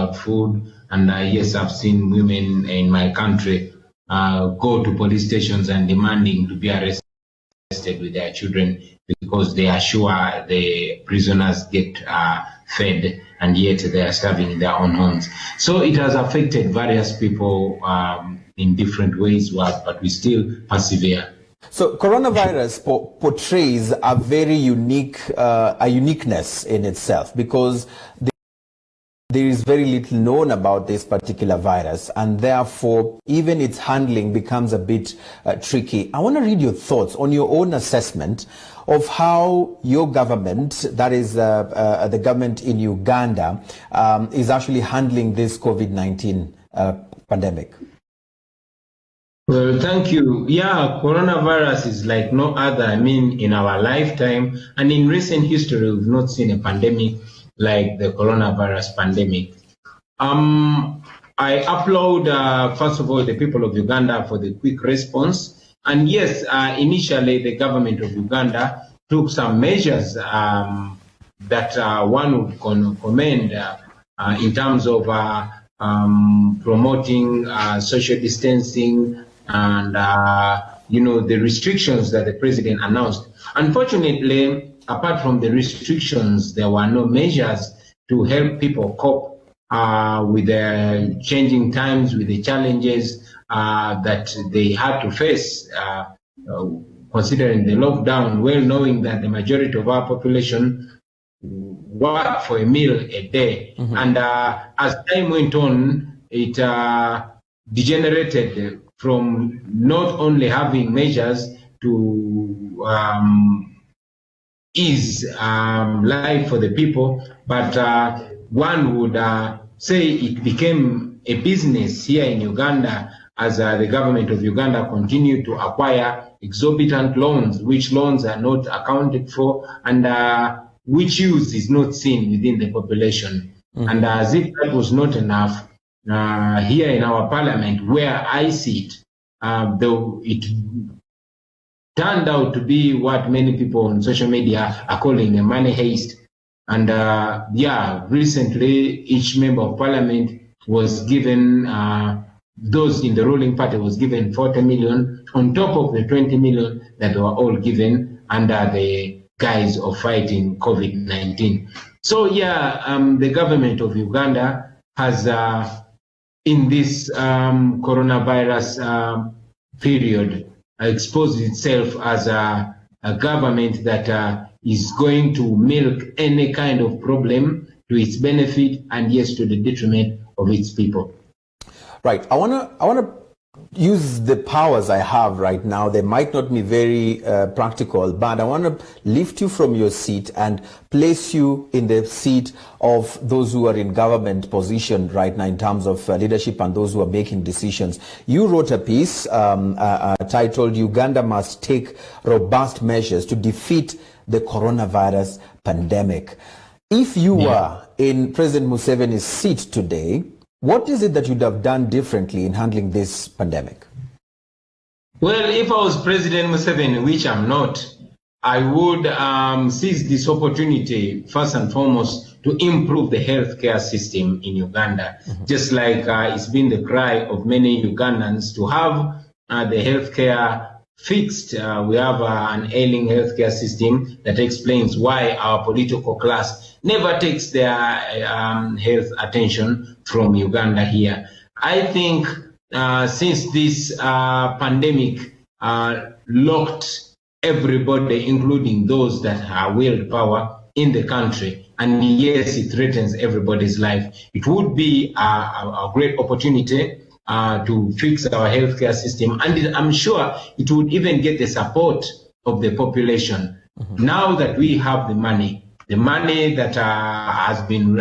about food. And yes, I've seen women in my country go to police stations and demanding to be arrested with their children because they are sure the prisoners get fed, and yet they are starving in their own homes. So it has affected various people in different ways, but we still persevere. So coronavirus portrays a very uniqueness in itself, because there is very little known about this particular virus, and therefore even its handling becomes a bit tricky. I want to read your thoughts on your own assessment of how your government, that is the government in Uganda, is actually handling this COVID-19 pandemic. Well, thank you. Yeah, coronavirus is like no other. I mean, in our lifetime and in recent history, we've not seen a pandemic like the coronavirus pandemic. I applaud, first of all, the people of Uganda for the quick response. And yes, initially the government of Uganda took some measures that one would commend in terms of promoting social distancing and, the restrictions that the president announced. Unfortunately, apart from the restrictions, there were no measures to help people cope with the changing times, with the challenges that they had to face, considering the lockdown, well knowing that the majority of our population work for a meal a day. Mm-hmm. And as time went on, it degenerated from not only having measures to ease life for the people, but one would say it became a business here in Uganda as the government of Uganda continued to acquire exorbitant loans, which loans are not accounted for and which use is not seen within the population. Mm-hmm. And as if that was not enough, here in our parliament, where I sit, though it turned out to be what many people on social media are calling a money heist. And recently each member of parliament was given, those in the ruling party was given 40 million on top of the 20 million that were all given under the guise of fighting COVID-19. So the government of Uganda has, in this coronavirus period, exposed itself as a government that is going to milk any kind of problem to its benefit and yes, to the detriment of its people. Right. I wanna use the powers I have right now. They might not be very practical, but I want to lift you from your seat and place you in the seat of those who are in government position right now in terms of leadership and those who are making decisions. You wrote a piece titled "Uganda must take robust measures to defeat the coronavirus pandemic." If you were in President Museveni's seat today, what is it that you'd have done differently in handling this pandemic? Well, if I was President Museveni, which I'm not, I would seize this opportunity, first and foremost, to improve the healthcare system in Uganda. Mm-hmm. Just like it's been the cry of many Ugandans to have the healthcare fixed. We have an ailing healthcare system that explains why our political class never takes their health attention from Uganda here. I think since this pandemic locked everybody, including those that wield power in the country, and yes, it threatens everybody's life, it would be a great opportunity to fix our healthcare system, and I'm sure it would even get the support of the population. Mm-hmm. Now that we have the money that has been,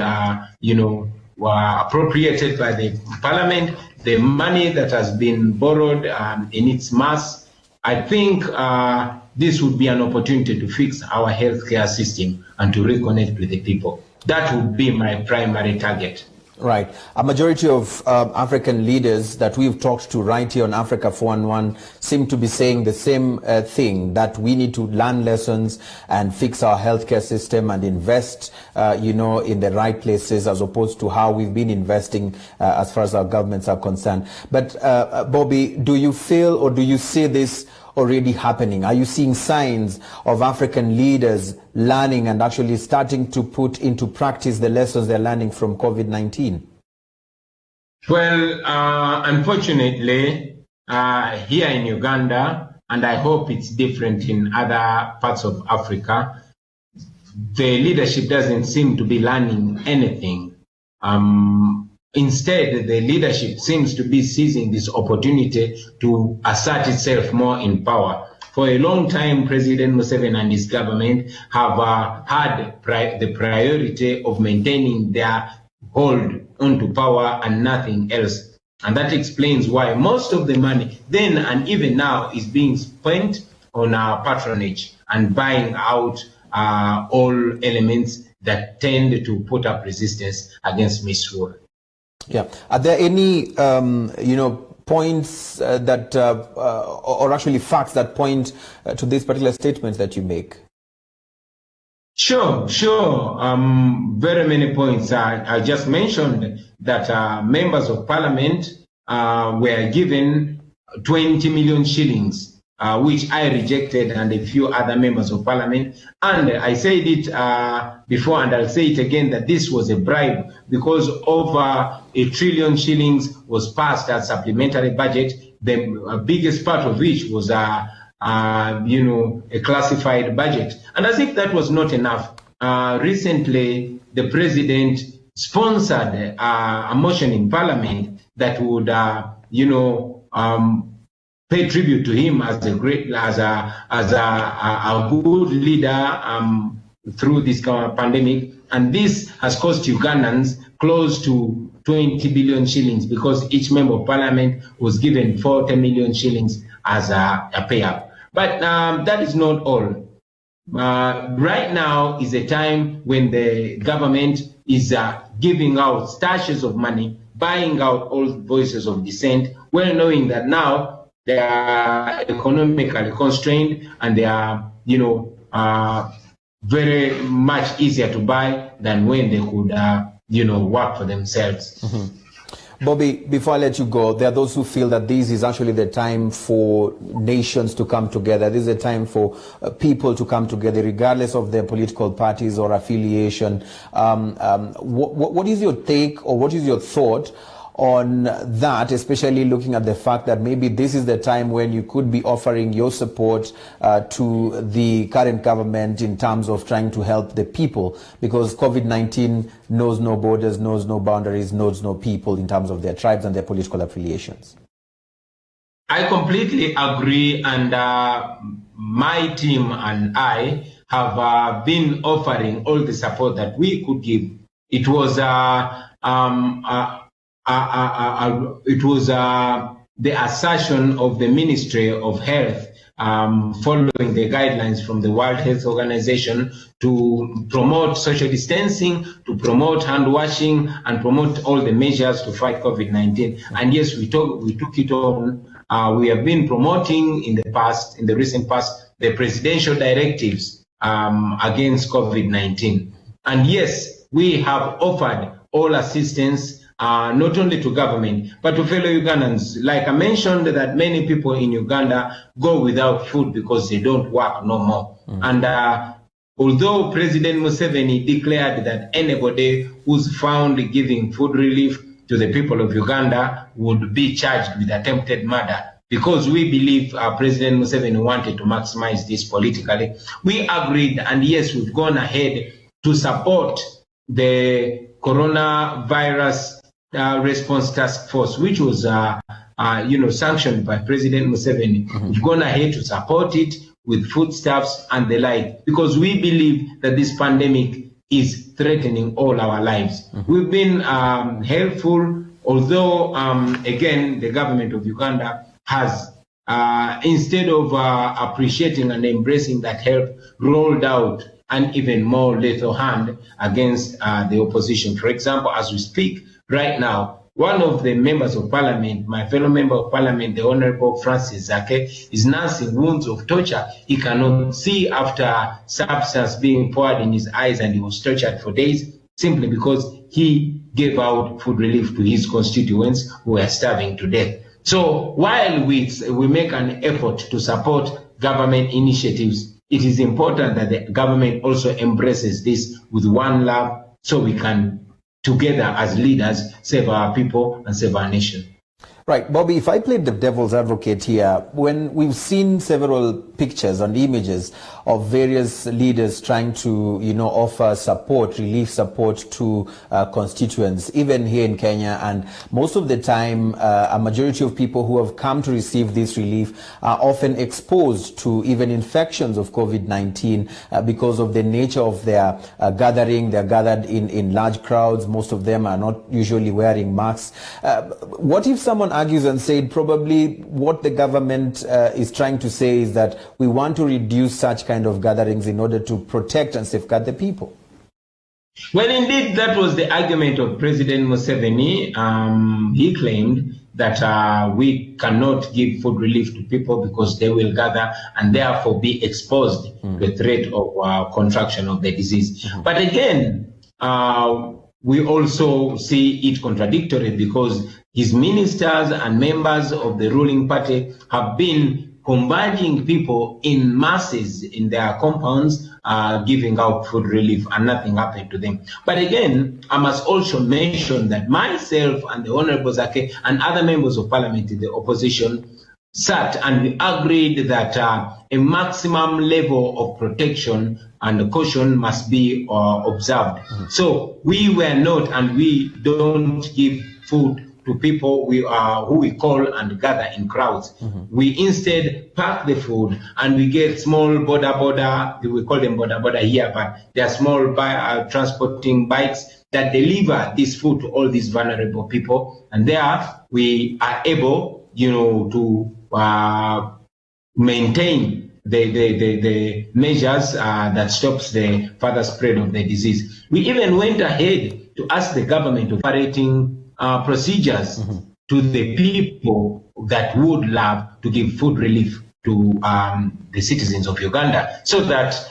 appropriated by the parliament, the money that has been borrowed in its mass, I think this would be an opportunity to fix our healthcare system and to reconnect with the people. That would be my primary target. Right. A majority of African leaders that we've talked to right here on Africa 411 seem to be saying the same thing, that we need to learn lessons and fix our healthcare system and invest, in the right places, as opposed to how we've been investing as far as our governments are concerned. But Bobby, do you feel or do you see this already happening? Are you seeing signs of African leaders learning and actually starting to put into practice the lessons they're learning from COVID-19? Well, unfortunately, here in Uganda, and I hope it's different in other parts of Africa, the leadership doesn't seem to be learning anything. Instead, the leadership seems to be seizing this opportunity to assert itself more in power. For a long time, President Museveni and his government have had the priority of maintaining their hold onto power and nothing else. And that explains why most of the money then and even now is being spent on patronage and buying out all elements that tend to put up resistance against misrule. Yeah. Are there any, points that, or actually facts that point to these particular statements that you make? Sure. Very many points. I just mentioned that members of parliament were given 20 million shillings, which I rejected, and a few other members of parliament. And I said it before, and I'll say it again, that this was a bribe, because over 1 trillion shillings was passed as supplementary budget, the biggest part of which was a classified budget. And as if that was not enough, recently the president sponsored a motion in parliament that would, pay tribute to him as a good leader through this pandemic. And this has cost Ugandans close to 20 billion shillings, because each member of parliament was given 40 million shillings as a payout. But that is not all. Right now is a time when the government is giving out stashes of money, buying out all voices of dissent, well knowing that now they are economically constrained and they are, very much easier to buy than when they could, work for themselves. Mm-hmm. Bobby, before I let you go, there are those who feel that this is actually the time for nations to come together. This is a time for people to come together, regardless of their political parties or affiliation. What is your take, or what is your thought on that, especially looking at the fact that maybe this is the time when you could be offering your support to the current government in terms of trying to help the people, because COVID-19 knows no borders, knows no boundaries, knows no people in terms of their tribes and their political affiliations? I completely agree, and my team and I have been offering all the support that we could give. It was the assertion of the Ministry of Health, following the guidelines from the World Health Organization, to promote social distancing, to promote hand washing, and promote all the measures to fight COVID-19. And yes, we took it on. We have been promoting in the recent past, the presidential directives against COVID-19. And yes, we have offered all assistance, not only to government, but to fellow Ugandans. Like I mentioned, that many people in Uganda go without food because they don't work no more. And although President Museveni declared that anybody who's found giving food relief to the people of Uganda would be charged with attempted murder, because we believe President Museveni wanted to maximize this politically, we agreed, and yes, we've gone ahead to support the coronavirus response task force, which was sanctioned by President Museveni. Mm-hmm. We've gone ahead to support it with foodstuffs and the like, because we believe that this pandemic is threatening all our lives. Mm-hmm. We've been helpful, although again the government of Uganda has, instead of appreciating and embracing that help, rolled out an even more lethal hand against the opposition. For example, as we speak, right now, one of the members of parliament, my fellow member of parliament, the Honorable Francis Zake, is nursing wounds of torture. He cannot see after substance being poured in his eyes, and he was tortured for days simply because he gave out food relief to his constituents who were starving to death. So while we make an effort to support government initiatives, it is important that the government also embraces this with one love, so we can together as leaders save our people and save our nation. Right, Bobby, if I played the devil's advocate here, when we've seen several pictures and images of various leaders trying to, offer support, relief support to constituents, even here in Kenya, and most of the time, a majority of people who have come to receive this relief are often exposed to even infections of COVID-19 because of the nature of their gathering. They're gathered in large crowds. Most of them are not usually wearing masks. What if someone argues and said probably what the government is trying to say is that we want to reduce such kind of gatherings in order to protect and safeguard the people? Well, indeed, that was the argument of President Museveni. He claimed that we cannot give food relief to people because they will gather and therefore be exposed to the threat of contraction of the disease. But again, we also see it contradictory because his ministers and members of the ruling party have been converging people in masses in their compounds, giving out food relief, and nothing happened to them. But again, I must also mention that myself and the Honorable Zake and other members of parliament in the opposition sat and we agreed that a maximum level of protection and caution must be observed. So we were not, and we don't give food to people who we call and gather in crowds. We instead pack the food and we get small border, we call them border here, but they are small transporting bikes that deliver this food to all these vulnerable people. And there we are able, to maintain the measures that stops the further spread of the disease. We even went ahead to ask the government of operating procedures to the people that would love to give food relief to the citizens of Uganda, so that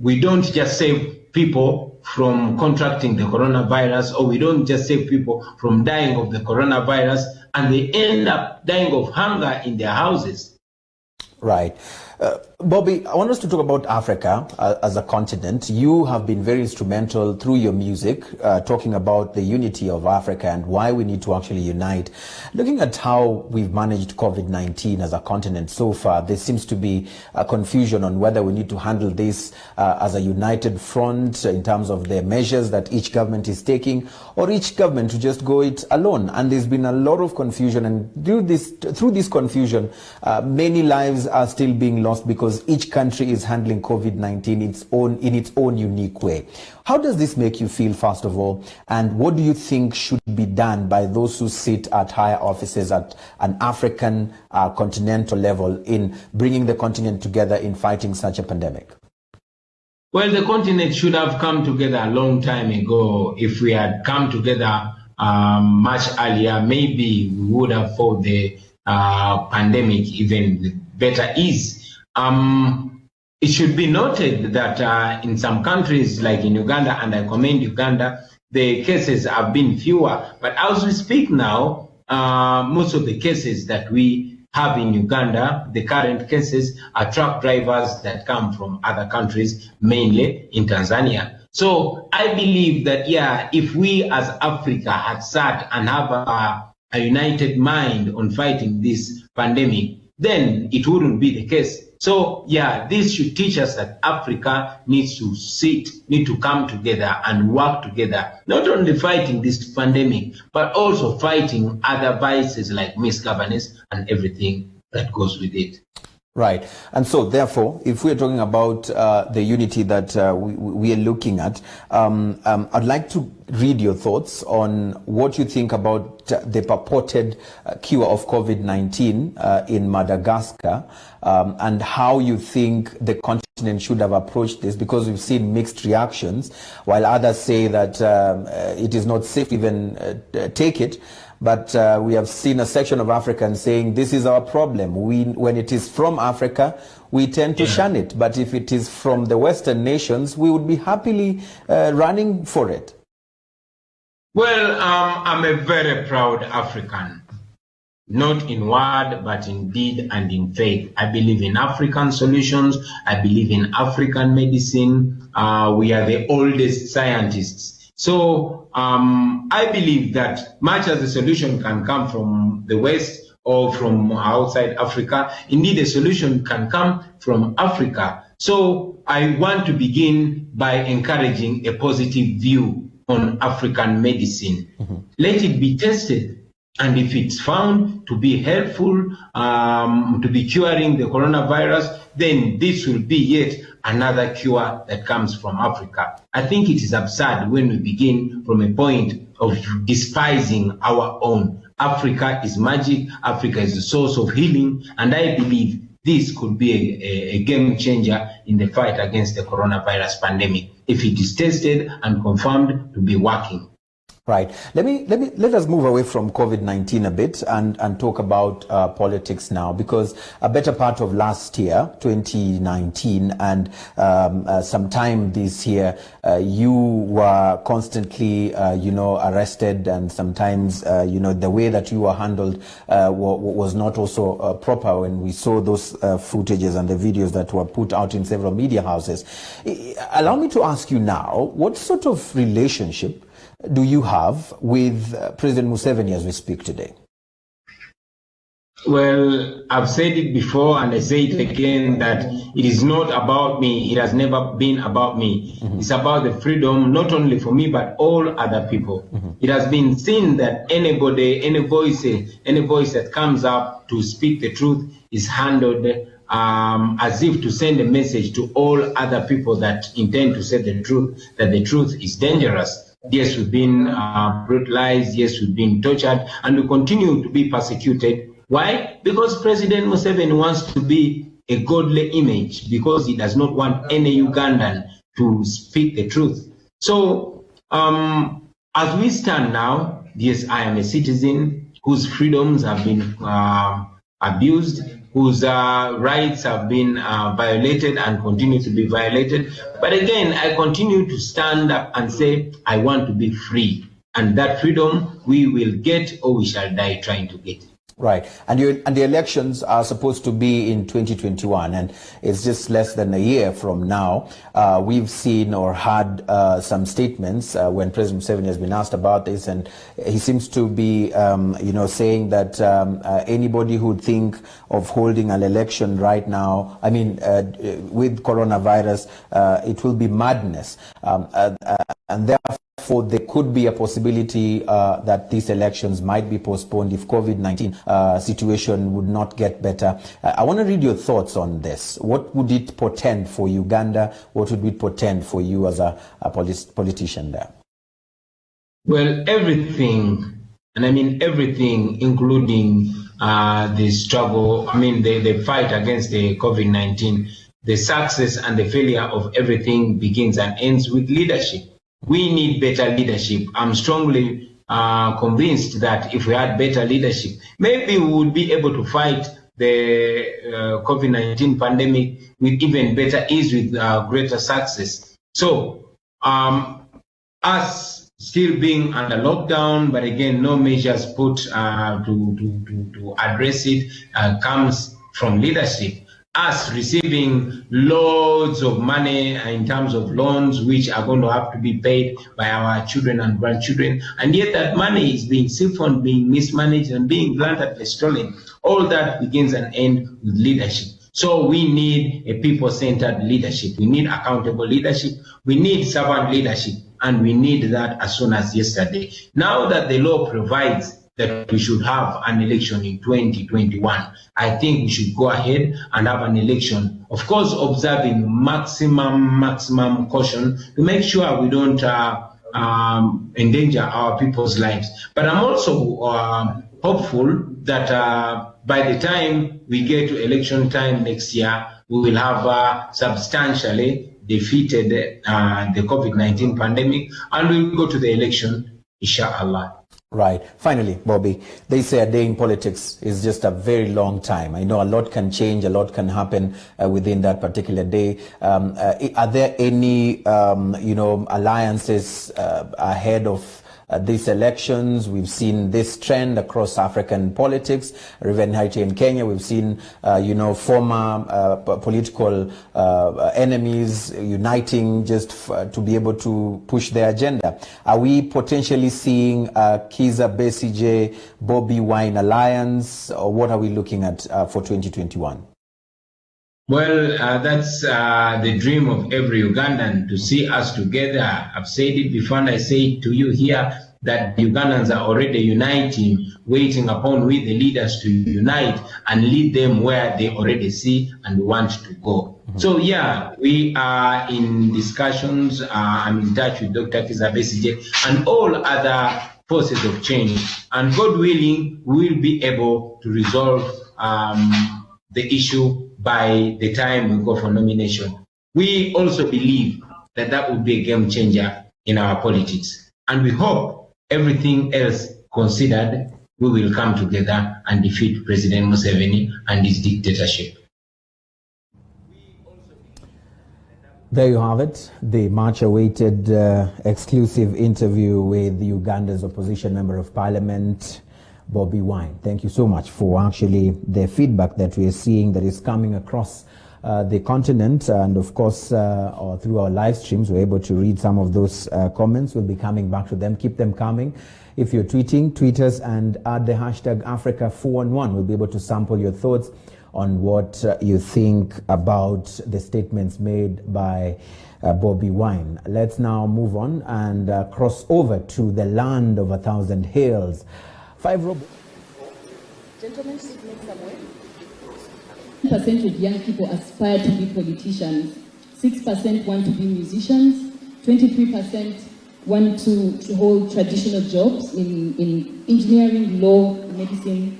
we don't just save people from contracting the coronavirus, or we don't just save people from dying of the coronavirus and they end up dying of hunger in their houses. Right. Bobby, I want us to talk about Africa as a continent. You have been very instrumental through your music, talking about the unity of Africa and why we need to actually unite. Looking at how we've managed COVID-19 as a continent so far, there seems to be a confusion on whether we need to handle this as a united front in terms of the measures that each government is taking, or each government to just go it alone. And there's been a lot of confusion, and through this confusion, many lives are still being lost because each country is handling COVID-19 in its own unique way. How does this make you feel, first of all, and what do you think should be done by those who sit at higher offices at an African continental level in bringing the continent together in fighting such a pandemic? Well, the continent should have come together a long time ago. If we had come together much earlier, maybe we would have fought the pandemic even with better ease. It should be noted that in some countries like in Uganda, and I commend Uganda, the cases have been fewer. But as we speak now, most of the cases that we have in Uganda, the current cases, are truck drivers that come from other countries, mainly in Tanzania. So I believe that, if we as Africa had sat and have a united mind on fighting this pandemic, then it wouldn't be the case. So, this should teach us that Africa needs to come together and work together, not only fighting this pandemic, but also fighting other vices like misgovernance and everything that goes with it. Right. And so, therefore, if we're talking about the unity that we are looking at, I'd like to read your thoughts on what you think about the purported cure of COVID-19 in Madagascar, and how you think the continent should have approached this, because we've seen mixed reactions, while others say that it is not safe to even take it. But we have seen a section of Africans saying this is our problem. When it is from Africa, we tend to shun it. But if it is from the Western nations, we would be happily running for it. Well, I'm a very proud African, not in word, but in deed and in faith. I believe in African solutions. I believe in African medicine. We are the oldest scientists. So I believe that much as the solution can come from the West or from outside Africa, indeed a solution can come from Africa. So I want to begin by encouraging a positive view on African medicine. Let it be tested. And if it's found to be helpful, to be curing the coronavirus, then this will be yet another cure that comes from Africa. I think it is absurd when we begin from a point of despising our own. Africa is magic. Africa is the source of healing. And I believe this could be a game changer in the fight against the coronavirus pandemic if it is tested and confirmed to be working. Right. Let us move away from COVID-19 a bit and talk about politics now, because a better part of last year, 2019, and sometime this year, you were constantly, arrested, and sometimes, the way that you were handled was not also proper when we saw those footages and the videos that were put out in several media houses. Allow me to ask you now, what sort of relationship do you have with President Museveni as we speak today? Well, I've said it before and I say it again that it is not about me. It has never been about me. It's about the freedom, not only for me, but all other people. It has been seen that anybody, any voice that comes up to speak the truth is handled as if to send a message to all other people that intend to say the truth, that the truth is dangerous. Yes, we've been brutalized. Yes, we've been tortured, and we continue to be persecuted. Why? Because President Museveni wants to be a godly image, because he does not want any Ugandan to speak the truth. So, as we stand now, yes, I am a citizen whose freedoms have been abused, whose rights have been violated and continue to be violated. But again, I continue to stand up and say, I want to be free. And that freedom we will get, or we shall die trying to get it. Right. And the elections are supposed to be in 2021, and it's just less than a year from now. We've seen or had some statements when President Museveni has been asked about this, and he seems to be, saying that anybody who would think of holding an election right now, with coronavirus, it will be madness. And therefore, there could be a possibility that these elections might be postponed if COVID-19 situation would not get better. I want to read your thoughts on this. What would it portend for Uganda? What would it portend for you as a politician there? Well, everything, and I mean everything, including the struggle, the fight against the COVID-19, the success and the failure of everything begins and ends with leadership. We need better leadership. I'm strongly convinced that if we had better leadership, maybe we would be able to fight the COVID-19 pandemic with even better ease, with greater success. So, us still being under lockdown, but again, no measures put to address it comes from leadership. Us receiving loads of money in terms of loans, which are going to have to be paid by our children and grandchildren, and yet that money is being siphoned, being mismanaged, and being bluntly stolen. All that begins and ends with leadership. So we need a people-centered leadership. We need accountable leadership. We need servant leadership, and we need that as soon as yesterday. Now that the law provides that we should have an election in 2021. I think we should go ahead and have an election, of course, observing maximum caution to make sure we don't endanger our people's lives. But I'm also hopeful that by the time we get to election time next year, we will have substantially defeated the COVID-19 pandemic, and we'll go to the election, inshallah. Right. Finally, Bobby, they say a day in politics is just a very long time. I know a lot can change, a lot can happen within that particular day. Are there any, alliances ahead of these elections? We've seen this trend across African politics, even here in Kenya. We've seen, former political enemies uniting just to be able to push their agenda. Are we potentially seeing Kizza Besigye, Bobi Wine alliance, or what are we looking at for 2021? Well, that's the dream of every Ugandan, to see us together. I've said it before and I say it to you here, that Ugandans are already uniting, waiting upon we the leaders to unite and lead them where they already see and want to go. So yeah, we are in discussions. I'm in touch with Dr. Kizza Besigye and all other forces of change. And God willing, we will be able to resolve the issue by the time we go for nomination. We also believe that that would be a game changer in our politics. And we hope, everything else considered, we will come together and defeat President Museveni and his dictatorship. There you have it, the much-awaited exclusive interview with Uganda's opposition member of parliament, Bobi Wine. Thank you so much for actually the feedback that we are seeing that is coming across the continent, and of course through our live streams we're able to read some of those comments. We'll be coming back to them. Keep them coming. If you're tweeting, tweet us and add the hashtag Africa411. We'll be able to sample your thoughts on what you think about the statements made by Bobi Wine. Let's now move on and cross over to the land of 1,000 hills. 5 robots. Gentlemen, please make some way. 10% of young people aspire to be politicians. 6% want to be musicians. 23% want to hold traditional jobs in engineering, law, medicine.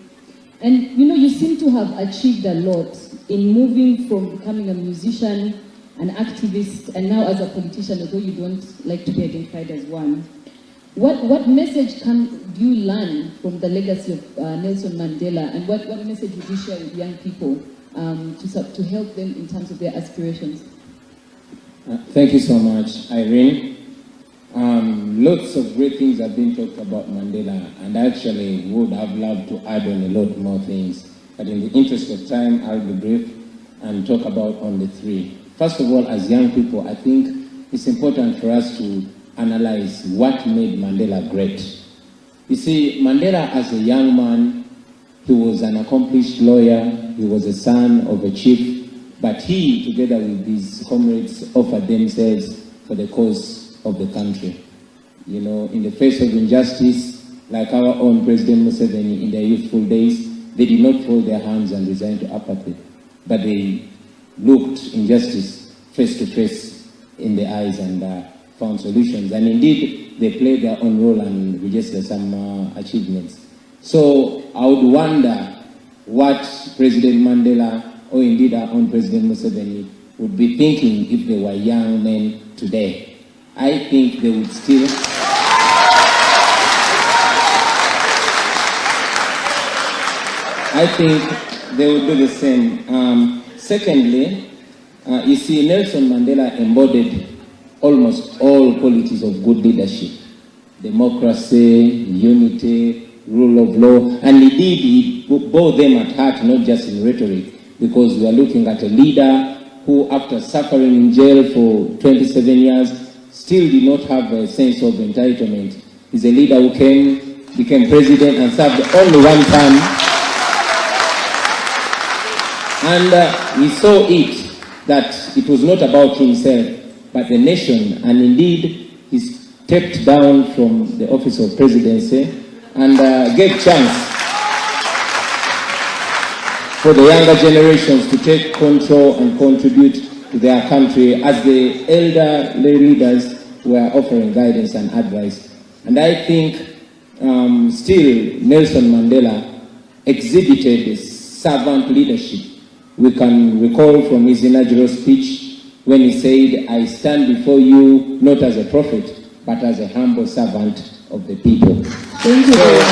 And you seem to have achieved a lot in moving from becoming a musician, an activist, and now as a politician, although you don't like to be identified as one. What message do you learn from the legacy of Nelson Mandela, and what message would you share with young people to help them in terms of their aspirations? Thank you so much, Irene. Lots of great things have been talked about Mandela, and I actually would have loved to add on a lot more things. But in the interest of time, I'll be brief and talk about only 3. First of all, as young people, I think it's important for us to analyze what made Mandela great. You see, Mandela as a young man, he was an accomplished lawyer, he was a son of a chief, but he, together with his comrades, offered themselves for the cause of the country. In the face of injustice, like our own President Museveni in their youthful days, they did not fold their hands and resign to apathy, but they looked injustice face to face in the eyes and found solutions. And indeed, they played their own role and registered some achievements. So I would wonder what President Mandela, or indeed our own President Museveni, would be thinking if they were young men today. I think they would still... I think they would do the same. Secondly, you see, Nelson Mandela embodied almost all qualities of good leadership: democracy, unity, rule of law, and indeed he bore them at heart, not just in rhetoric, because we are looking at a leader who, after suffering in jail for 27 years, still did not have a sense of entitlement. He's a leader who became president and served only one term. And he saw it, that it was not about himself, but the nation. And indeed, he stepped down from the office of presidency and gave chance for the younger generations to take control and contribute to their country as the elderly leaders were offering guidance and advice. And I think still Nelson Mandela exhibited servant leadership. We can recall from his inaugural speech when he said, "I stand before you not as a prophet, but as a humble servant of the people." Thank you very much.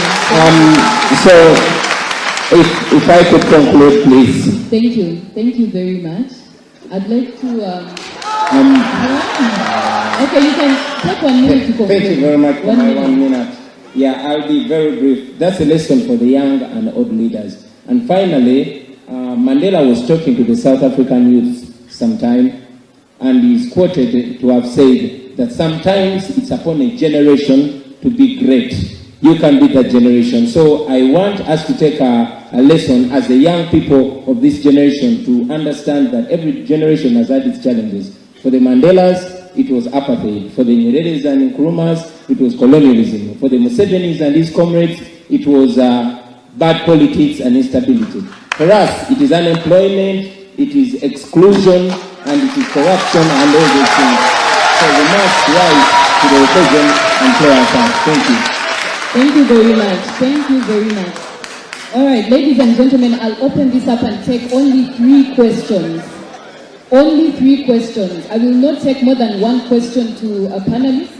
So if I could conclude, please. Thank you very much. I'd like to, okay, you can take 1 minute to conclude. Thank you very much for 1 my minute. 1 minute. Yeah, I'll be very brief. That's a lesson for the young and old leaders. And finally, Mandela was talking to the South African youth sometime, and he's quoted to have said that sometimes it's upon a generation to be great. You can be that generation. So I want us to take a lesson as the young people of this generation to understand that every generation has had its challenges. For the Mandelas, it was apartheid. For the Nyereres and Nkrumahs, it was colonialism. For the Musevenis and his comrades, it was bad politics and instability. For us, it is unemployment, it is exclusion, and it is corruption and all those things. So we must rise to the occasion and play our part. Thank you. Thank you very much. Thank you very much. All right, ladies and gentlemen, I'll open this up and take only 3 questions. Only 3 questions. I will not take more than 1 question to a panelist.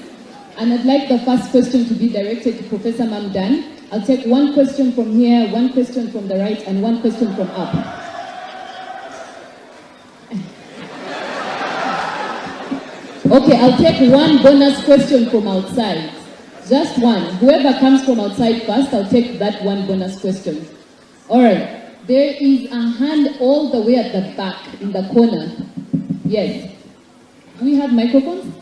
And I'd like the first question to be directed to Professor Mamdan. I'll take 1 question from here, 1 question from the right, and 1 question from up. Okay, I'll take 1 bonus question from outside. Just 1. Whoever comes from outside first, I'll take that 1 bonus question. All right. There is a hand all the way at the back in the corner. Yes. Do we have microphones?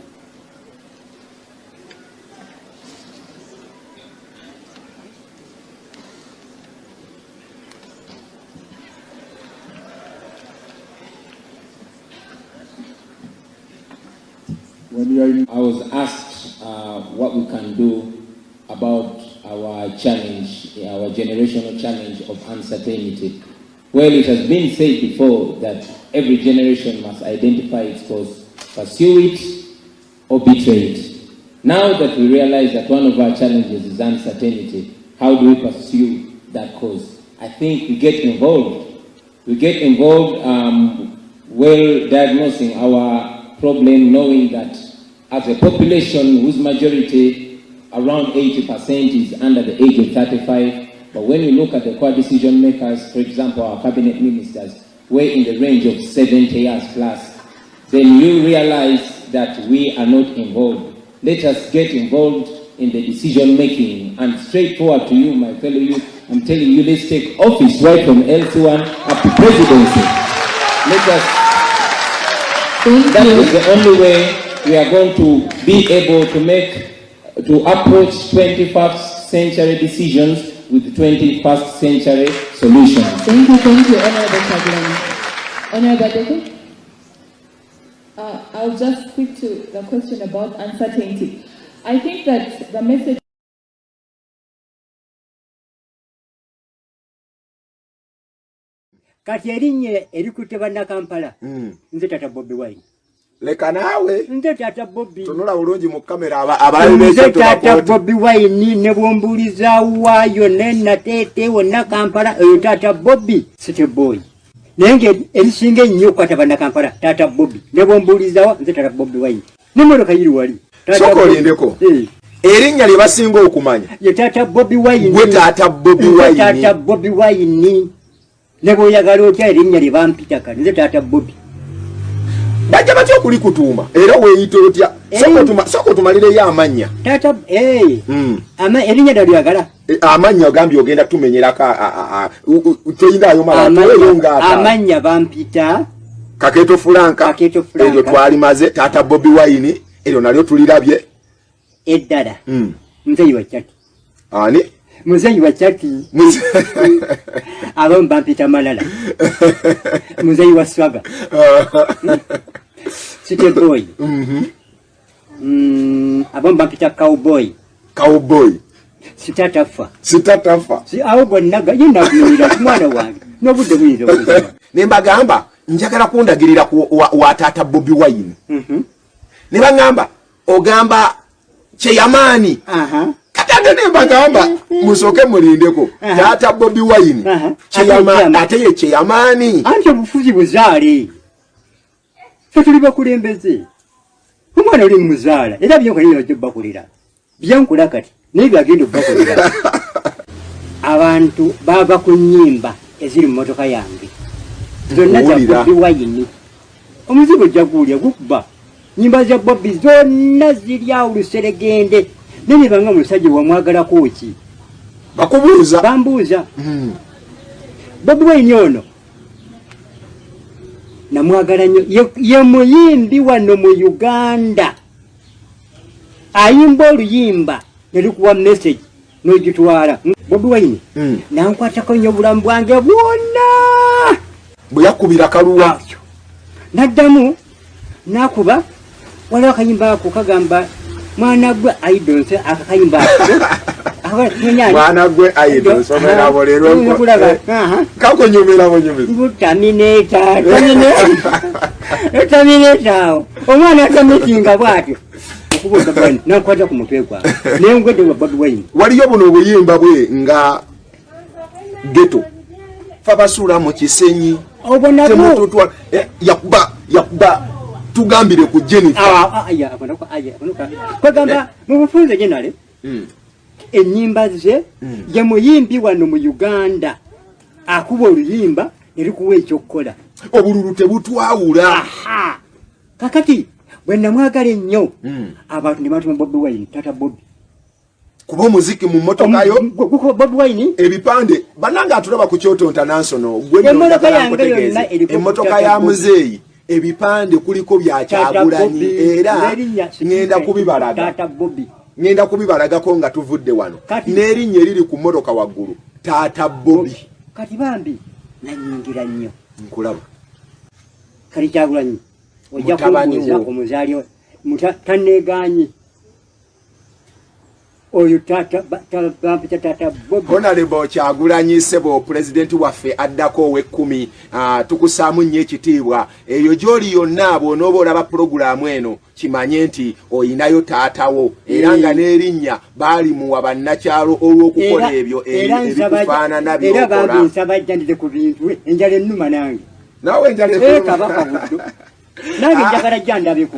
I was asked what we can do about our challenge, our generational challenge of uncertainty. Well, it has been said before that every generation must identify its cause, pursue it, or betray it. Now that we realize that one of our challenges is uncertainty, how do we pursue that cause? I think we get involved. We get involved well diagnosing our problem, knowing that as a population whose majority, around 80%, is under the age of 35, but when you look at the core decision makers, for example, our cabinet ministers, we're in the range of 70 years plus, then you realize that we are not involved. Let us get involved in the decision making, and straightforward to you, my fellow youth, I'm telling you, let's take office right from LC1 up to presidency. Let us. That is the only way we are going to be able to approach 21st century decisions with 21st century solutions. Thank you, Honorable Chagulanyi. Honorable Deko? I'll just speak to the question about uncertainty. I think that the message kati erinye erikutte bannakampala nze tata Bobi Wine leka naawe nze tata Bobi tunula bulungi mu kamera abalali nze tata Bobi Wine ne bwombuliza waayo nennateete wonna Kampala eyo tata Bobi City Boy nenge erisinga ennyo okukwata bannakampala tata Bobi ne bwombulizawo nze tata Bobi Wine n'emmotoka yiri wali soko olindeko erinnya lye basinga okumanya ye tata Bobi Wine gwe tata Bobi Wine tata Bobi Wine ne bw'oyagala otya erinnya lye bampitaka nze tata Bobi bajja batya okulikutuuma era weeyita otya soko tumalireyo amannya tata erinnya dalyoyagala amannya ogambye ogenda tumenyerako toyinaayo malaeyo amannya bampita Kaketo Fulanka eryo twalimaze tata Bobi Wine eryo nalyo tulirabye eddala nze yiwa chati ani muzeyi wa chati abamu bampita malala muzeyi wa swaga City Boy abamu bampita cowboy sitatafa si awo gonna yina kumira mwana wange n'obudde buyinza okuzima ne mbagamba njagala kundagirira ku wa tata Bobi Wine ne bangamba ogamba Cheyamani katanga ne mbagamba musoke mulindeko tata Bobi Wine Cheyamani ate Cheyamani anje bufuzi buzaale tuli bakulembeze umwana oli muzaala era byo kali byo bakulira byankula kati n'ebyo agenda bakulira abantu baba ku nnyimba eziri mu motoka yange zonna za Bobi Wine omuzigo jagulya gukuba nyimba za Bobi zonna ziri awo luseregende nene banga musajja wamwagala koki bakubuuza bambuuza Bobi Wine ono namwagala nnyo ye muyimbi wano mu Uganda ayimba oluyimba nelikuwa message n'ogitwala Bobi Wine nankwatako nnyo obulamu bwange bwonna bwe yakubira kaluwa naddamu nakuba waliwo akayimba ako kagamba mwana gwe aidonse akakayimba mwana gwe aidonse omerabo lero kakonyumiramo nyumiza tamineta omwana atamitinga bwatyo okubuuza bwani nakwata ku mutwe gwange nengwedde wa Bobi Wine waliyo buno obuyimba bwe nga geto fabasula mu kisenyi temututwa yakuba tugambire ku Jennifer kwegamba mu bufunze generale ennyimba ze ye muyimbi wano mu Uganda akuba oluyimba erikuwa ekyokukola obululu tebutwawula kakati bwe namwagala ennyo abantu ne batuma Bobi Wine tata Bobi kuba omuziki mu motoka yo Bobi Wine ebipande bananga atulaba ku Kyoto International emmotoka ya muzeeyi ebipande kuliko bya Kyagulanyi era ngenda kubibalaga tata Bobi ngenda kubibalagako nga tuvudde wano n'erinnya eriri ku motoka waggulu tata Bobi kati bambi nanyingira nnyo nkulaba kali Kyagulanyi ojja kumbuuza omuzaali taneeganyi oyo tata Bobi Honorable Kyagulanyi Ssebo president waffe addako ow'ekkumi tukusaamu nnyo ekitiibwa eyo gy'oli yonna bw'onooba olaba pulogulaamu eno kimanye nti oyinayo taatawo era nga n'erinnya baalimuwa bannakyalo olw'okukola ebyo ebikufaanana by'okola era bansaba jjandire ku bintu enjala ennuma nange naawe enjala kabaka buddo nange njagala jjandabeko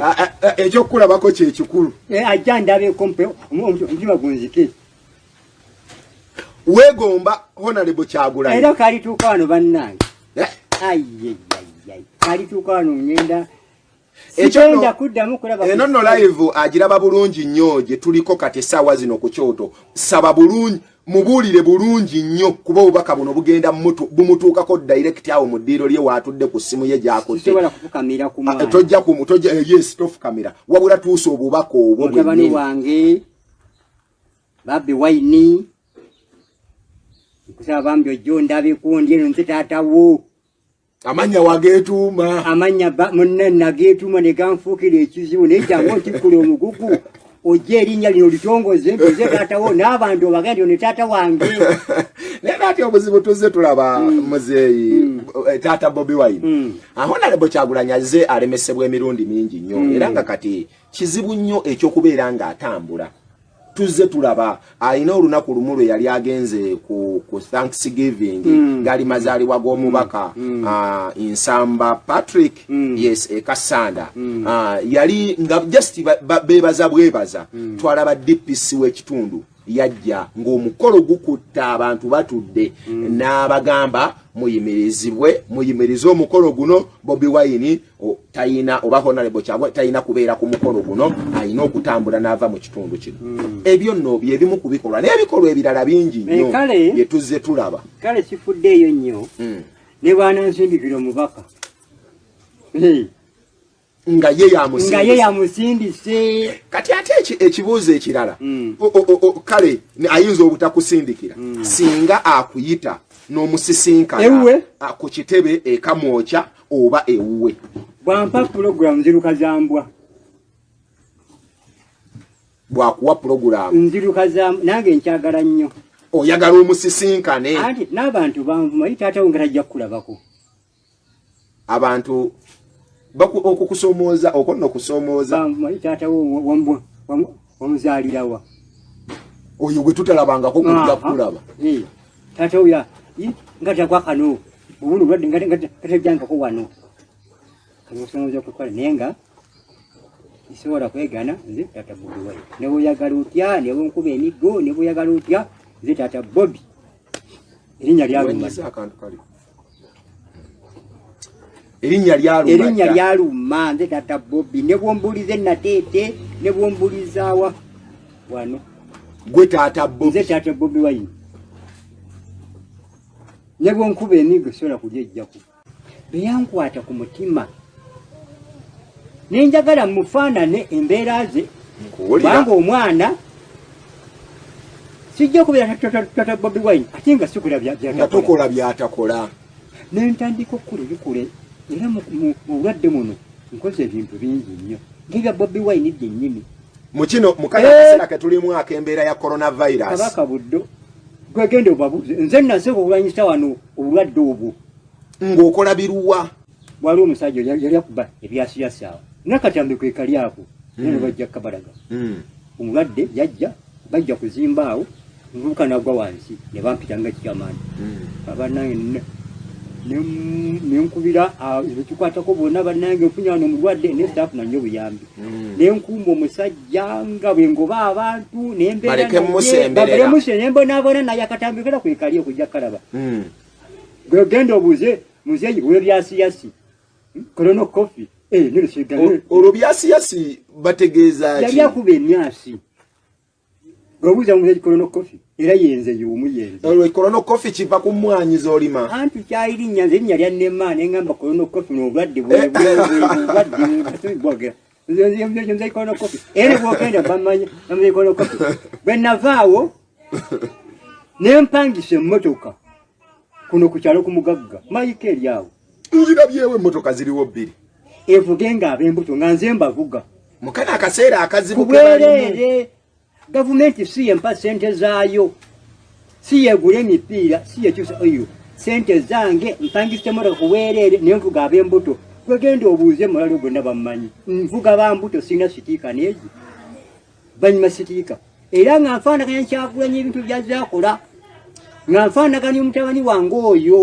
ekyokulabako kye kikulu ajjandabeko omutima gunzike weegomba Honorable Kyagulanyi era kalituuka wano bannange kalituuka wano ngenda sigenda kuddamu kulaba eno no live agiraba bulungi nnyo gye tuliko kati essaawa zino ku Kyoto saba bulungi mubuulire bulungi nnyo kuba obubaka buno bugenda bumutuukako direct awo mu ddiiro lye waatudde ku ssimu ye gy'akutte tojja yes tofukamira wabula tuusa obubaka obwo mutabani wange Bobi Wine nkusaba bambi ojjo ndabeko ndi eno nze taatawo amanya wageetuuma amanya munne nageetuuma ne ganfuukira ekizibu naye jangu ntikkula omugugu ojja erinnya lino litongoze mpoze taatawo n'abantu obagenda ne taata wange naye ati obuzibu tuzze tulaba muzeeyi taata Bobi Wine Honorable Kyagulanyi azze alemesebwa emirundi mingi nnyo era nga kati kizibu nnyo ekyokubeera ng'atambula tuzze tulaba alina olunaku lumu lwe yali agenze ku Thanksgiving ngali mazaalibwa g'omubaka Nsamba Patrick yes Kasanda yali nga just beebaza bwebaza twalaba DPC w'ekitundu yajja ng'omukolo gukutta abantu batudde n'abagamba muyimirize omukolo guno Bobi Wine tayina oba Honorable Kyagulanyi tayina kubeera ku mukolo guno ayina okutambula n'ava mu kitundu kino ebyo nno bye bimu ku bikolwa n'ebikolwa ebirala bingi nnyo bye tuzze tulaba kale kifuddeeyo nnyo ne bw'anansindikira omubaka nga ye yamusindise kati ate ekibuuzo ekirala kale ayinza obutakusindikira singa akuyita n'omusisinkana ku kitebe ekamwokya oba ewuwe bwampa pulogulamu zirukazambwa bwakuwa program nzirukaza nange nkyagala nnyo oyagala omusisinkane anti n'abantu banvuma taata wo ngatajja kukulabako abantu okukusomooza okonna okusomooza banvuma taata wo wamuzaalirawa oyo gwe tutalabangako kujja kulaba taata wo nga tagwa kano ubundi obulwadde nga tajjangako wano kamusomooza okukola naye nga isobola kwegana nze taata Bobi Wine ne bw'oyagala otya ne bw'onkuba emiggo ne bw'oyagala otya nze taata Bobi erinnya lyaluma nze taata Bobi ne bw'ombuliza Nateete ne bw'ombulizaawa wano gwe taata Bobi nze taata Bobi Wine ne bw'onkuba emiggo sobola kulya ejjaku beyankwata ku mutima nenjagala mufaanane embeera ze kubanga omwana sijja kubeera taata Bobi Wine ate nga sikola byatakola byatakola nentandika okukule era mu bulwadde muno nkoze ebintu bingi nnyo ng'ebya Bobi Wine gyennyini mu kino mukaya akaseera ke tulimu ak'embeera ya coronavirus kabaka buddo gwegende obabuuze nze nasooka okulwanyisa wano obulwadde obwo ng'okola biruwa waliwo omusajja yali akuba ebyasiyasaawo nakatambi kwe kali ako neno bajja kabalaga omulwadde yajja bajja kuzimba awo nvubuka nagwa wansi ne bampitanga kikyamaani abanange nenkubira ekikwatako bonna bannange ofunya wano omulwadde ne staafuna nnyo obuyambi nenkumba omusajja nga bwe ngoba abantu nembeerabaremuse nembonaabona naye akatambi kera kwe kali okujja kalaba gwegenda obuuze muzeeyi webyasiyasi kolono kofi olwo byasiyasi bategeeza yali akuba emyasi gwebuuza muzeeyi kolono kofi era yenze yumu yenze olwo kolono kofi kiva ku mmwanyiza olima anti kyalirinnya nze erinnya lyannema nengamba kolono kofi n'obulwadde bwobwagera muzeeyi kolono kofi era bwogenda bamanya muzeeyi kolono kofi bwe navaawo nempangisa emmotoka kuno ku kyalo ku mugagga mayika eri awo nzirabyewo emmotoka ziriwo bbiri evuge ng'ab'embuto nga nze mbavuga mukana akaseera akazibu kubwereere gavumenti si yempa sente zaayo si yegula emipiira si yekyusa oyo sente zange mpangisa emmotoka kubwereere naye nvuga ab'embuto gwegenda obuuze mulalo bonna bammanyi nvuga bambuto sirina sitiika neegi banyuma sitiika era nga nfaanaganya Kyagulanyi ebintu byazaakola nga nfaanaganya omutabani wange oyo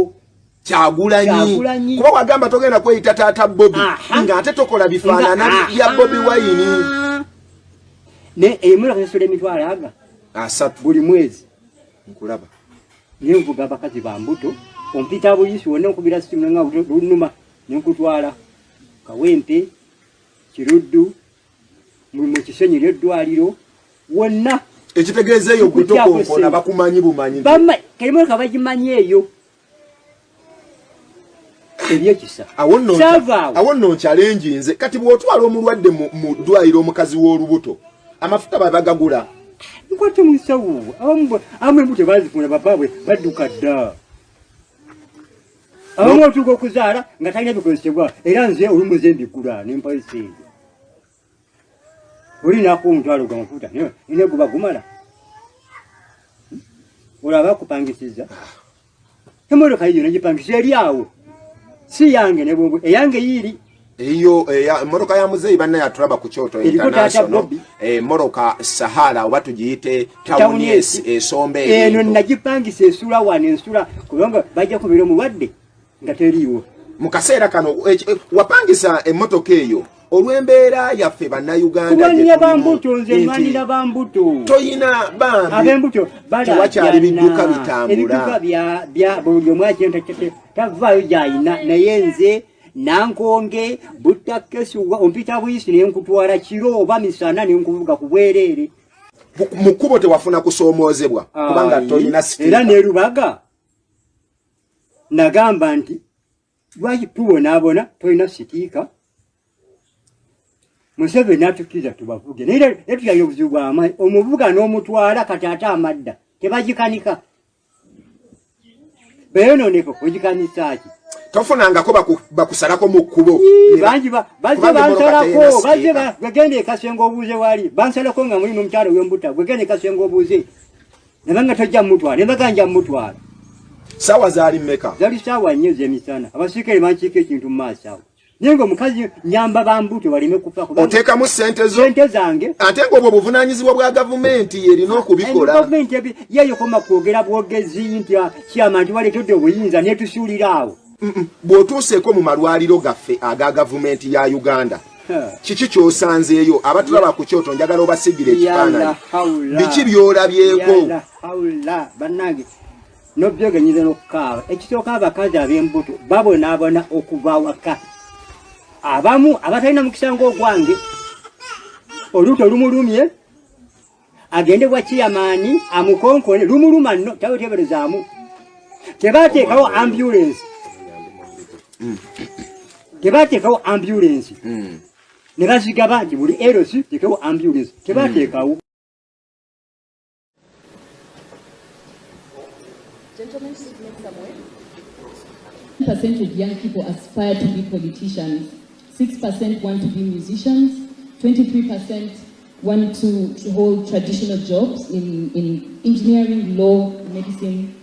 Kyagulanyi kuba wagamba togenda kweyita taata Bobi nga ate tokola bifaanana bya Bobi Wine ne emmotoka zisola emitwalo aga 3 buli mwezi nkulaba nenvuga abakazi ba mbuto ompita buyisi wonna nkubira simu nga lunuma nenkutwala Kawempe Kiruddu mu kisenyi ly'eddwaliro wonna ekitegeeza eyo gwe tokonkona bakumanyi bumanyi kalimotoka bagimanyi eyo ebyekisa awo nno nkyalenge nze kati bw'otwala omulwadde mu ddwaliro omukazi w'olubuto amafuta babagagula nkwate mu nsawo abamu embuto bazifuna babaabwe badduka dda abamu otuuka okuzaala nga talina bikozesebwa era nze olumuze mbigula nempayo sente olinaako omutwalo gwamafuta ine guba gumala olaba akupangisiza emmotoka yiyo negipangisa eri awo si yange nebwobwe eyange yiri eyo emmotoka ya muzeeyi banna yatulaba ku Kyoto International emmotoka Sahara oba tugiyite Town esombe eno nagipangisa esula wano ensula kubanga bajja kubira omulwadde nga teriiwo mu kaseera kano wapangisa emmotoka eyo olw'embeera yaffe bannayuganda kulwanira bambuto nze nwanira bambuto toyina bambi ab'embuto tewakyali bidduka bitambula ebidduka bya buli omu agenda tavaayo gy'ayina naye nze nankonge buttakesuwa ompita buyisi nenkutwala kiro oba misana nenkuvuga ku bwereere mu kkubo tewafuna kusoomoozebwa kubanga toyina sitiika era nerubaga nagamba nti lwaki tubonaabona toyina sitiika Museveni atukkiriza tubavuge naye tuyali obuzibu bw'amaanyi omuvuga n'omutwala kati ate amadda tebagikanika beyonooneko ogikanyisa ki tofunangako bakusalako mu kkubo bangi bansalako bazze bagende ekasenga obuuze wali bansalako nga muli n'omukyalo w'embuta gwegende ekasenga obuuze ne banga tojja mutwala ne baganja mutwala sawa zaali mmeka zali saawa 4 ez'emisana abasirikale bankiika ekintu mu maaso awo naye ng'omukazi nyamba bambuto baleme kufa oteekamu sente zange ate ng'obwo buvunaanyizibwa bwa gavumenti erina okubikola gavumenti yeyo koma kwogera bwogezi nti kyama nti waleetodde obuyinza netusuulira awo bw'otuuseeko mu malwaliro gaffe aga gavumenti ya Uganda kiki ky'osanzeeyo abatulaba ku kyoto njagala obasigira ekifaananyi biki by'olabyeko bannange n'obyogenyiza n'okukaaba ekisooka abakazi ab'embuto babonaabona okuva waka abamu abatalina mukisa ng'ogwange oluuto lumulumye agende bwa kiyamaani amukonkone lumuluma nno taweteberezaamu tebateekawo ambulensi ne bazigaba nti buli erosi teekawo ambulensi tebateekawo Gentlemen, sit next somewhere. Percent of young people aspire to be politicians. 6% want to be musicians. 23% want to hold traditional jobs in engineering, law, medicine.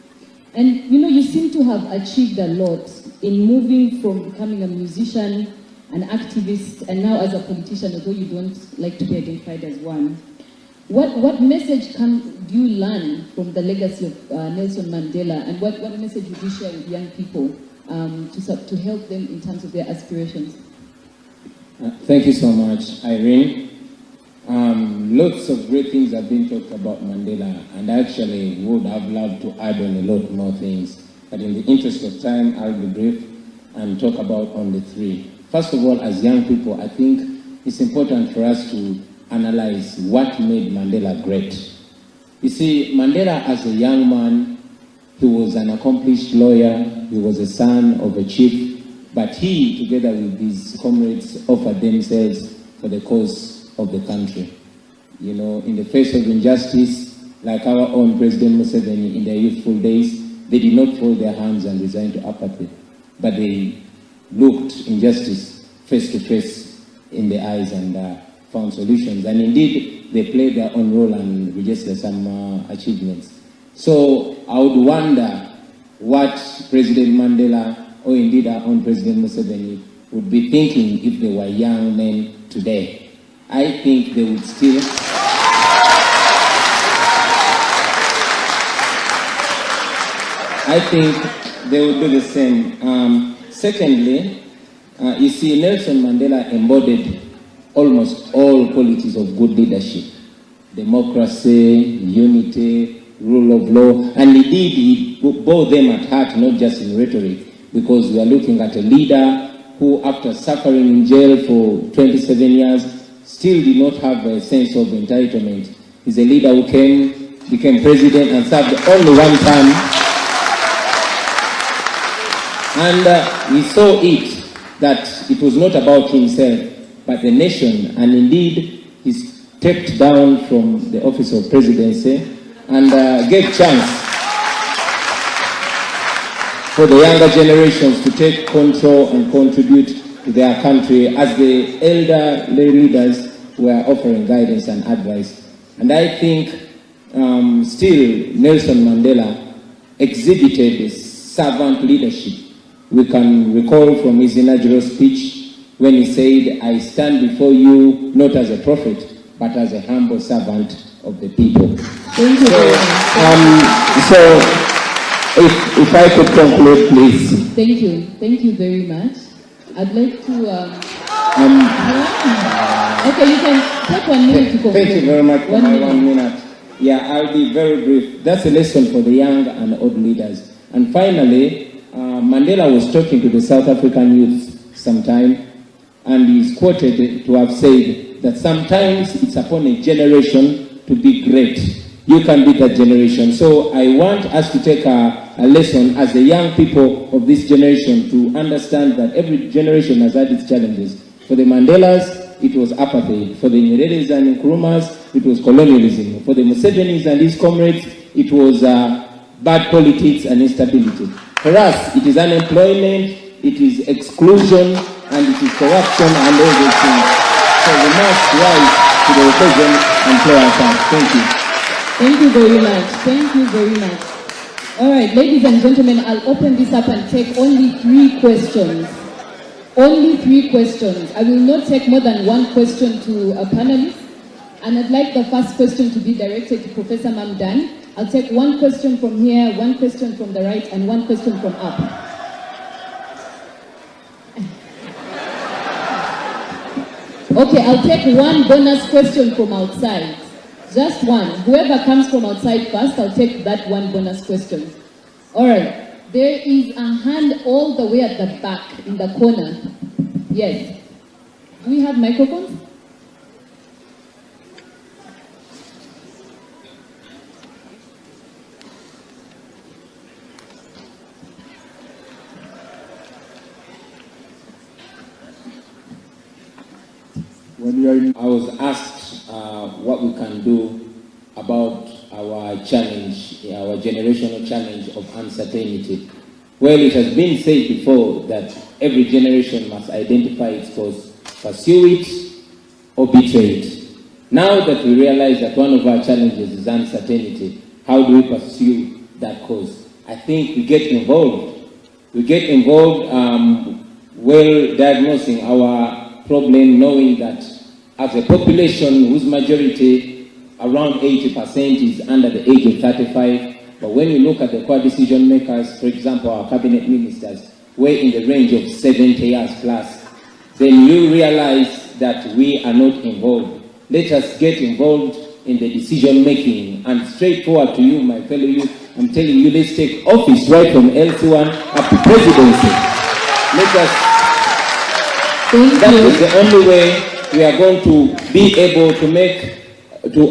And you seem to have achieved a lot in moving from becoming a musician, an activist, and now as a politician, although you don't like to be identified as one. What message do you learn from the legacy of Nelson Mandela, and what message would you share with young people to help them in terms of their aspirations? Thank you so much, Irene. Lots of great things have been talked about Mandela, and I actually would have loved to add on a lot more things. But in the interest of time, I'll be brief and talk about only 3. First of all, as young people, I think it's important for us to analyze what made Mandela great. You see, Mandela as a young man, he was an accomplished lawyer, he was a son of a chief, but he, together with his comrades, offered themselves for the cause of the country. In the face of injustice, like our own President Museveni in their youthful days, they did not fold their hands and resign to apathy, but they looked injustice face to face in the eyes and found solutions. And indeed, they played their own role and registered some achievements. So I would wonder what President Mandela, or indeed our own President Museveni, would be thinking if they were young men today. I think they would still... I think they would do the same. Secondly, you see, Nelson Mandela embodied almost all qualities of good leadership: democracy, unity, rule of law, and indeed he bore them at heart, not just in rhetoric, because we are looking at a leader who, after suffering in jail for 27 years, still did not have a sense of entitlement. He's a leader who became president and served only one term. And he saw it, that it was not about himself, but the nation. And indeed, he stepped down from the office of presidency and gave chance for the younger generations to take control and contribute to their country as the elder leaders were offering guidance and advice. And I think still Nelson Mandela exhibited servant leadership. We can recall from his inaugural speech when he said, "I stand before you not as a prophet, but as a humble servant of the people." Thank you. So if I could conclude, please. Thank you. Thank you very much. I'd like to... okay, you can take 1 minute to conclude. Thank you very much for my 1 minute. Yeah, I'll be very brief. That's a lesson for the young and old leaders. And finally, Mandela was talking to the South African youth sometime, and he's quoted to have said that sometimes it's upon a generation to be great. You can be that generation. So I want us to take a lesson as the young people of this generation to understand that every generation has had its challenges. For the Mandelas, it was apartheid. For the Nyereres and Nkrumahs, it was colonialism. For the Musevenis and his comrades, it was bad politics and instability. For us, it is unemployment, it is exclusion, and it is corruption and everything. So we must rise to the occasion and play our part. Thank you. Thank you very much. Thank you very much. All right, ladies and gentlemen, I'll open this up and take only 3 questions. Only 3 questions. I will not take more than 1 question to a panelist. And I'd like the first question to be directed to Professor Mamdan. I'll take 1 question from here, 1 question from the right, and 1 question from up. Okay, I'll take 1 bonus question from outside. Just 1. Whoever comes from outside first, I'll take that 1 bonus question. All right. There is a hand all the way at the back in the corner. Yes. Do we have microphones? I was asked what we can do about our challenge, our generational challenge of uncertainty. Well, it has been said before that every generation must identify its cause, pursue it, or betray it. Now that we realize that one of our challenges is uncertainty, how do we pursue that cause? I think we get involved. We get involved well diagnosing our problem, knowing that as a population whose majority, around 80%, is under the age of 35, but when you look at the core decision makers, for example, our cabinet ministers, we're in the range of 70 years plus, then you realize that we are not involved. Let us get involved in the decision making, and straightforward to you, my fellow youth, I'm telling you, let's take office right from LC1 up to presidency. Let us. That is the only way we are going to be able to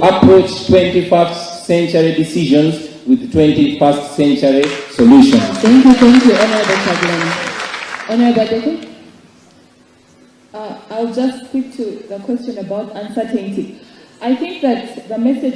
approach 21st century decisions with 21st century solutions. Thank you, Honorable Chaglani. Honorable Deko? I'll just speak to the question about uncertainty. I think that the message